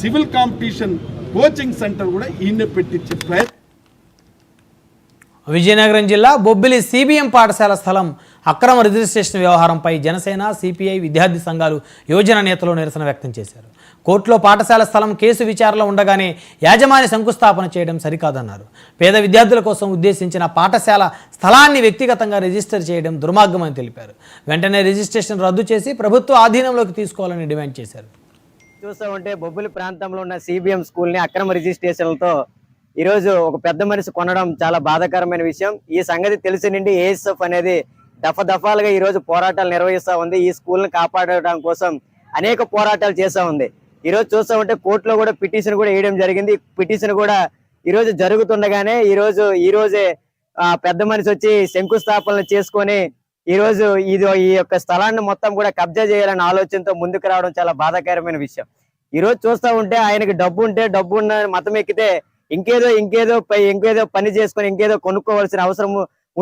Civil competition coaching centre కూడా ఈయన పెట్టించే ప్రయత్నం. విజయనగరం జిల్లా బొబ్బిలి సిబిఎం పాఠశాల స్థలం అక్రమ రిజిస్ట్రేషన్ వ్యవహారంపై జనసేన, సిపిఐ, విద్యార్థి సంఘాలు, యువజన నేతలు నిరసన వ్యక్తం చేశారు. కోర్టులో పాఠశాల స్థలం కేసు విచారణలో ఉండగానే యాజమాన్య శంకుస్థాపన చేయడం సరికాదన్నారు. పేద విద్యార్థుల కోసం ఉద్దేశించిన పాఠశాల స్థలాన్ని వ్యక్తిగతంగా రిజిస్టర్ చేయడం దుర్మార్గమని తెలిపారు. వెంటనే రిజిస్ట్రేషన్ రద్దు చేసి ప్రభుత్వ ఆధీనంలోకి తీసుకోవాలని డిమాండ్ చేశారు. చూస్తూ ఉంటే బొబ్బిలి ప్రాంతంలో ఉన్న సిబిఎం స్కూల్ని అక్రమ రిజిస్ట్రేషన్లతో ఈరోజు ఒక పెద్ద మనిషి కొనడం చాలా బాధాకరమైన విషయం. ఈ సంగతి తెలిసి నుండి ఏఎస్ఎఫ్ అనేది దఫాలుగా ఈరోజు పోరాటాలు నిర్వహిస్తూ ఉంది. ఈ స్కూల్ని కాపాడడం కోసం అనేక పోరాటాలు చేస్తూ ఉంది. ఈరోజు చూస్తూ ఉంటే కోర్టులో కూడా పిటిషన్ కూడా వేయడం జరిగింది. పిటిషన్ కూడా ఈరోజు జరుగుతుండగానే ఈ రోజే పెద్ద మనిషి వచ్చి శంకుస్థాపనలు చేసుకొని ఈరోజు ఈ యొక్క స్థలాన్ని మొత్తం కూడా కబ్జా చేయాలనే ఆలోచనతో ముందుకు రావడం చాలా బాధాకరమైన విషయం. ఈరోజు చూస్తూ ఉంటే ఆయనకి డబ్బు ఉంటే డబ్బు ఉన్న మతం ఎక్కితే ఇంకేదో పని చేసుకొని ఇంకేదో కొనుక్కోవాల్సిన అవసరం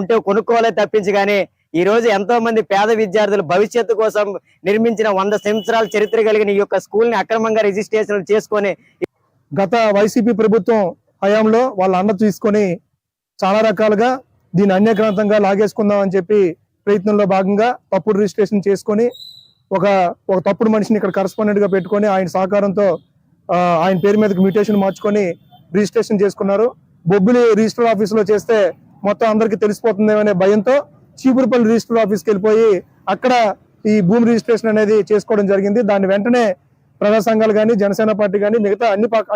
ఉంటే కొనుక్కోవాలే తప్పించి కానీ ఈ రోజు ఎంతో మంది పేద విద్యార్థుల భవిష్యత్తు కోసం నిర్మించిన 100 సంవత్సరాల చరిత్ర కలిగిన ఈ యొక్క స్కూల్ ని అక్రమంగా రిజిస్ట్రేషన్ చేసుకొని గత వైసీపీ ప్రభుత్వం హయాంలో వాళ్ళ అండ తీసుకొని చాలా రకాలుగా దీన్ని అన్యక్రాంతంగా లాగేసుకుందాం అని చెప్పి ప్రయత్నంలో భాగంగా తప్పుడు రిజిస్ట్రేషన్ చేసుకొని ఒక తప్పుడు మనిషిని ఇక్కడ కరస్పాండెంట్ గా పెట్టుకొని ఆయన సహకారంతో ఆయన పేరు మీదకి మ్యూటేషన్ మార్చుకొని రిజిస్ట్రేషన్ చేసుకున్నారు. బొబ్బిలి రిజిస్టర్ ఆఫీసులో చేస్తే మొత్తం అందరికీ తెలిసిపోతుందేమనే భయంతో చీపురుపల్లి రిజిస్టర్ ఆఫీస్కి వెళ్ళిపోయి అక్కడ ఈ భూమి రిజిస్ట్రేషన్ అనేది చేసుకోవడం జరిగింది. దాన్ని వెంటనే ప్రజా సంఘాలు కానీ, జనసేన పార్టీ కానీ, మిగతా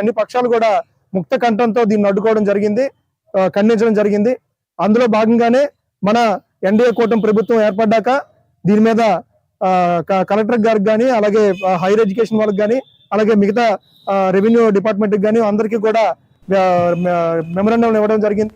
అన్ని పక్షాలు కూడా ముక్త కంఠంతో దీన్ని అడ్డుకోవడం జరిగింది, ఖండించడం జరిగింది. అందులో భాగంగానే మన ఎన్డీఏ కూటమి ప్రభుత్వం ఏర్పడ్డాక దీని మీద కలెక్టర్ గారికి కానీ, అలాగే హైయర్ ఎడ్యుకేషన్ వాళ్ళకి కానీ, అలాగే మిగతా రెవెన్యూ డిపార్ట్మెంట్కి కానీ అందరికీ కూడా మెమరాండం ఇవ్వడం జరిగింది.